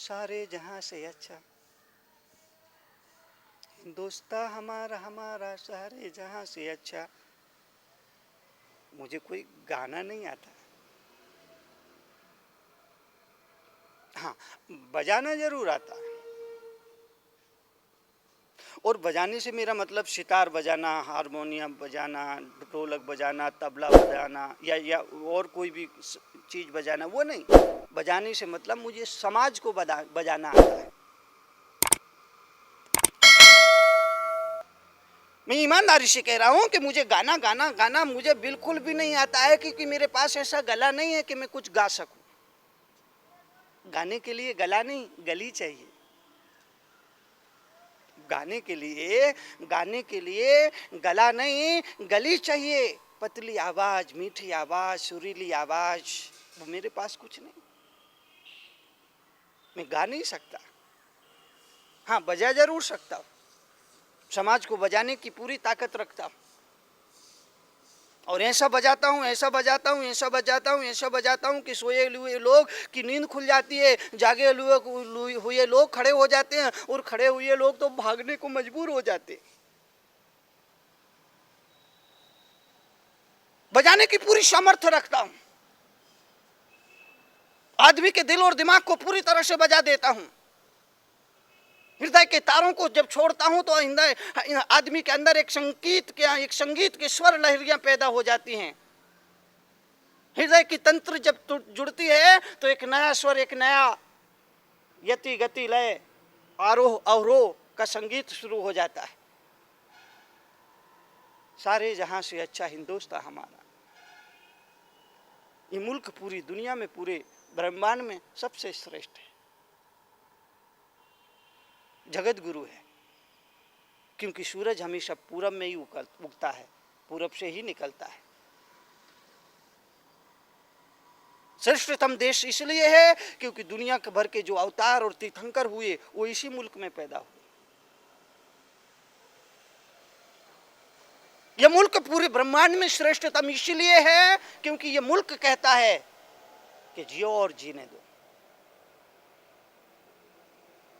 सारे जहां से अच्छा हिंदुस्तां हमारा हमारा सारे जहां से अच्छा। मुझे कोई गाना नहीं आता, हाँ बजाना जरूर आता है। और बजाने से मेरा मतलब सितार बजाना, हारमोनियम बजाना, ढोलक बजाना, तबला बजाना या और कोई भी चीज़ बजाना, वो नहीं। बजाने से मतलब मुझे समाज को बजाना आता है। मैं ईमानदारी से कह रहा हूँ कि मुझे गाना गाना गाना मुझे बिल्कुल भी नहीं आता है, क्योंकि मेरे पास ऐसा गला नहीं है कि मैं कुछ गा सकूं। गाने के लिए गला नहीं, गली चाहिए। गाने के लिए गला नहीं, गली चाहिए। पतली आवाज, मीठी आवाज, सुरीली आवाज, वो मेरे पास कुछ नहीं। मैं गा नहीं सकता, हाँ बजा जरूर सकता हूँ। समाज को बजाने की पूरी ताकत रखता हूँ। और ऐसा बजाता हूँ, ऐसा बजाता हूँ, ऐसा बजाता हूँ, ऐसा बजाता हूँ कि सोए हुए लोग की नींद खुल जाती है, जागे हुए लोग खड़े हो जाते हैं, और खड़े हुए लोग तो भागने को मजबूर हो जाते हैं। बजाने की पूरी सामर्थ्य रखता हूँ। आदमी के दिल और दिमाग को पूरी तरह से बजा देता हूँ। हृदय के तारों को जब छोड़ता हूँ तो आदमी के अंदर एक संगीत के स्वर लहरियां पैदा हो जाती हैं। हृदय की तंत्र जब जुड़ती है तो एक नया स्वर, एक नया यति गति लय, आरोह अवरोह का संगीत शुरू हो जाता है। सारे जहां से अच्छा हिंदुस्तान हमारा। ये मुल्क पूरी दुनिया में, पूरे ब्रह्मांड में सबसे श्रेष्ठ है, जगत गुरु है। क्योंकि सूरज हमेशा पूरब में ही उगता है, पूरब से ही निकलता है। श्रेष्ठतम देश इसलिए है क्योंकि दुनिया भर के जो अवतार और तीर्थंकर हुए वो इसी मुल्क में पैदा हुए। यह मुल्क पूरे ब्रह्मांड में श्रेष्ठतम इसलिए है क्योंकि यह मुल्क कहता है कि जियो और जीने दो।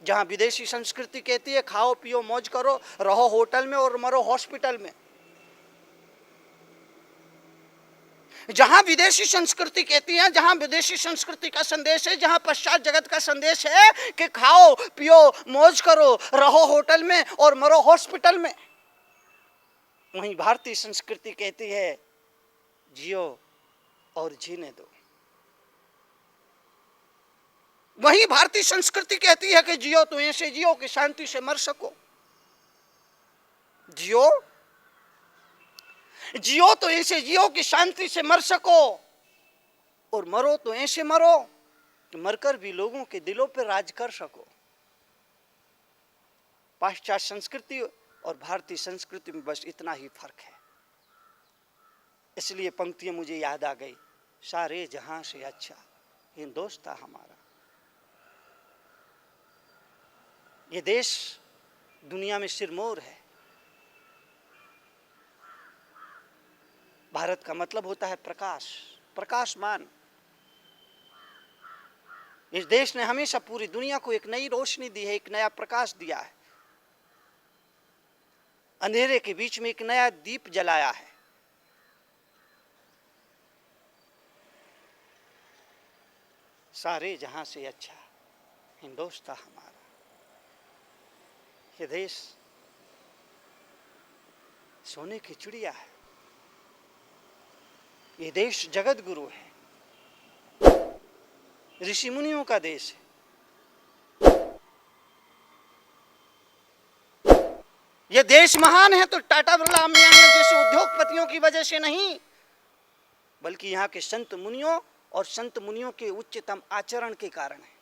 जहां विदेशी संस्कृति कहती है खाओ पियो मौज करो, रहो होटल में और मरो हॉस्पिटल में। जहां विदेशी संस्कृति कहती है, जहां विदेशी संस्कृति का संदेश है, जहां पश्चात जगत का संदेश है कि खाओ पियो मौज करो, रहो होटल में और मरो हॉस्पिटल में, वहीं भारतीय संस्कृति कहती है जियो और जीने दो। वहीं भारतीय संस्कृति कहती है कि जियो तो ऐसे जियो कि शांति से मर सको। जियो तो ऐसे जियो कि शांति से मर सको, और मरो तो ऐसे मरो कि मरकर भी लोगों के दिलों पर राज कर सको। पाश्चात्य संस्कृति और भारतीय संस्कृति में बस इतना ही फर्क है। इसलिए पंक्तियां मुझे याद आ गई, सारे जहां से अच्छा हिंदुस्तान हमारा। ये देश दुनिया में सिरमौर है। भारत का मतलब होता है प्रकाश, प्रकाशमान। इस देश ने हमेशा पूरी दुनिया को एक नई रोशनी दी है, एक नया प्रकाश दिया है। अंधेरे के बीच में एक नया दीप जलाया है। सारे जहां से अच्छा हिंदुस्तान हमारा। ये देश सोने की चिड़िया है। ये देश जगत गुरु है, ऋषि मुनियों का देश है। यह देश महान है तो टाटा बिरला अंबानी जैसे उद्योगपतियों की वजह से नहीं, बल्कि यहाँ के संत मुनियों और संत मुनियों के उच्चतम आचरण के कारण है।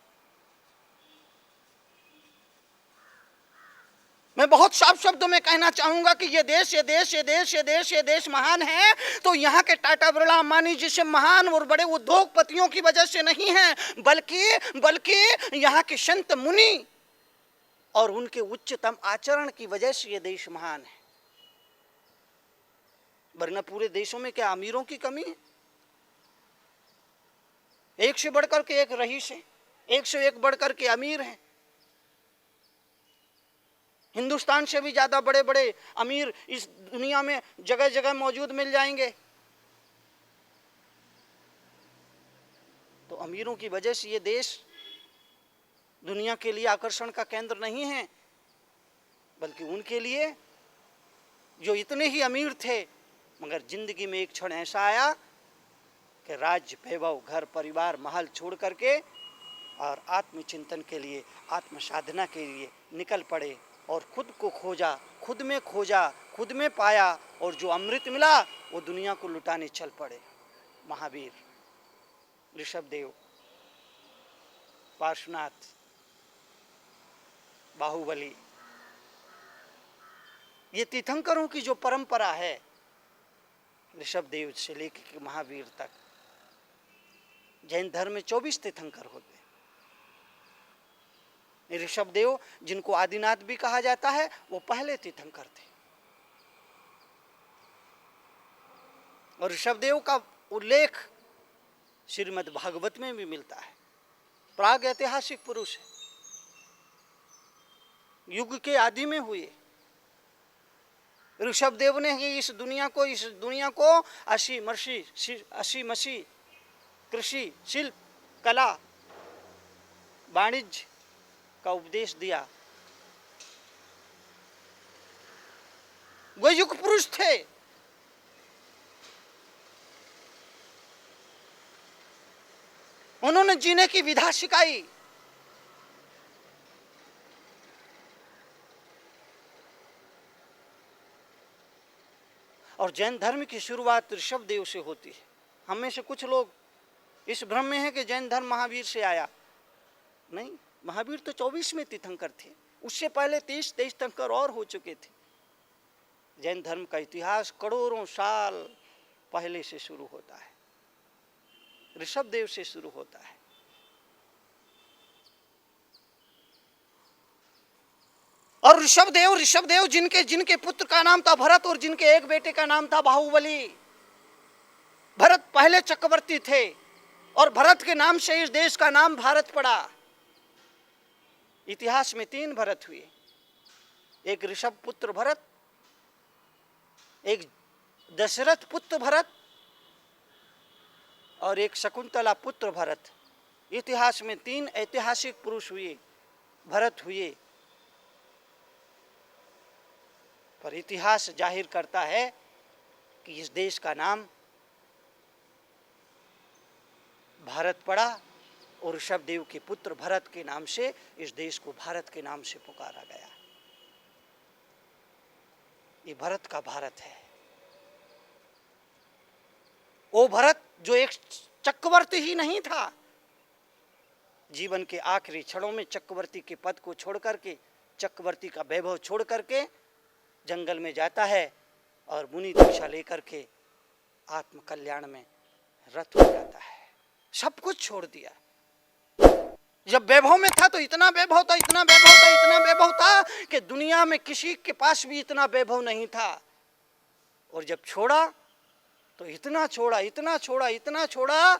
मैं बहुत साफ शब्दों में कहना चाहूंगा कि ये देश महान है तो यहाँ के टाटा बिरला अंबानी जैसे महान और बड़े उद्योगपतियों की वजह से नहीं है, बल्कि यहाँ के संत मुनि और उनके उच्चतम आचरण की वजह से ये देश महान है। वरना पूरे देशों में क्या अमीरों की कमी है? एक से बढ़कर के एक रईस है, 101 बढ़कर के अमीर हैं। हिंदुस्तान से भी ज्यादा बड़े बड़े अमीर इस दुनिया में जगह जगह मौजूद मिल जाएंगे। तो अमीरों की वजह से ये देश दुनिया के लिए आकर्षण का केंद्र नहीं है, बल्कि उनके लिए जो इतने ही अमीर थे, मगर जिंदगी में एक क्षण ऐसा आया कि राज्य, वैभव, घर परिवार, महल छोड़ करके और आत्मचिंतन के लिए, आत्म साधना के लिए निकल पड़े और खुद को खोजा, खुद में खोजा, खुद में पाया, और जो अमृत मिला वो दुनिया को लुटाने चल पड़े। महावीर, ऋषभदेव, पार्श्वनाथ, बाहुबली, ये तीर्थंकरों की जो परंपरा है, ऋषभदेव से लेकर महावीर तक, जैन धर्म में 24 तीर्थंकर होते हैं। ऋषभदेव, जिनको आदिनाथ भी कहा जाता है, वो पहले तीर्थंकर थे। और ऋषभदेव का उल्लेख श्रीमद् भागवत में भी मिलता है। प्राग ऐतिहासिक पुरुष है, युग के आदि में हुए। ऋषभदेव ने ही इस दुनिया को असी मसी कृषि, शिल्प, कला, वाणिज्य का उपदेश दिया। वो युग पुरुष थे। उन्होंने जीने की विधा सिखाई। और जैन धर्म की शुरुआत ऋषभदेव से होती है। हम में से कुछ लोग इस भ्रम में है कि जैन धर्म महावीर से आया। नहीं, महावीर तो 24वें तीर्थंकर थे, उससे पहले 23 तीर्थंकर और हो चुके थे। जैन धर्म का इतिहास करोड़ों साल पहले से शुरू होता है, ऋषभदेव से शुरू होता है। और ऋषभदेव जिनके पुत्र का नाम था भरत और जिनके एक बेटे का नाम था बाहुबली। भरत पहले चक्रवर्ती थे और भरत के नाम से इस देश का नाम भारत पड़ा। इतिहास में 3 भरत हुए, एक ऋषभ पुत्र भरत, एक दशरथ पुत्र भरत और एक शकुंतला पुत्र भरत। इतिहास में 3 ऐतिहासिक पुरुष हुए, भरत हुए। पर इतिहास जाहिर करता है कि इस देश का नाम भारत पड़ा और ऋषभदेव के पुत्र भरत के नाम से इस देश को भारत के नाम से पुकारा गया। ये भरत का भारत है। वो भरत जो एक चक्रवर्ती ही नहीं था, जीवन के आखिरी क्षणों में चक्रवर्ती के पद को छोड़ करके, चक्रवर्ती का वैभव छोड़ करके जंगल में जाता है और मुनि दीक्षा लेकर के आत्म कल्याण में रत हो जाता है। सब कुछ छोड़ दिया। जब वैभव में था तो इतना वैभव था कि दुनिया में किसी के पास भी इतना वैभव नहीं था। और जब छोड़ा तो इतना छोड़ा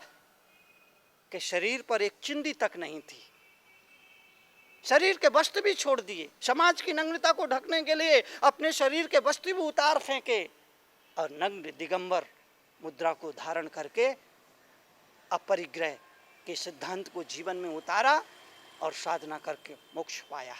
कि शरीर पर एक चिंदी तक नहीं थी। शरीर के वस्त्र भी छोड़ दिए। समाज की नग्नता को ढकने के लिए अपने शरीर के वस्त्र भी उतार फेंके और नग्न दिगंबर मुद्रा को धारण करके अपरिग्रह के सिद्धांत को जीवन में उतारा और साधना करके मोक्ष पाया।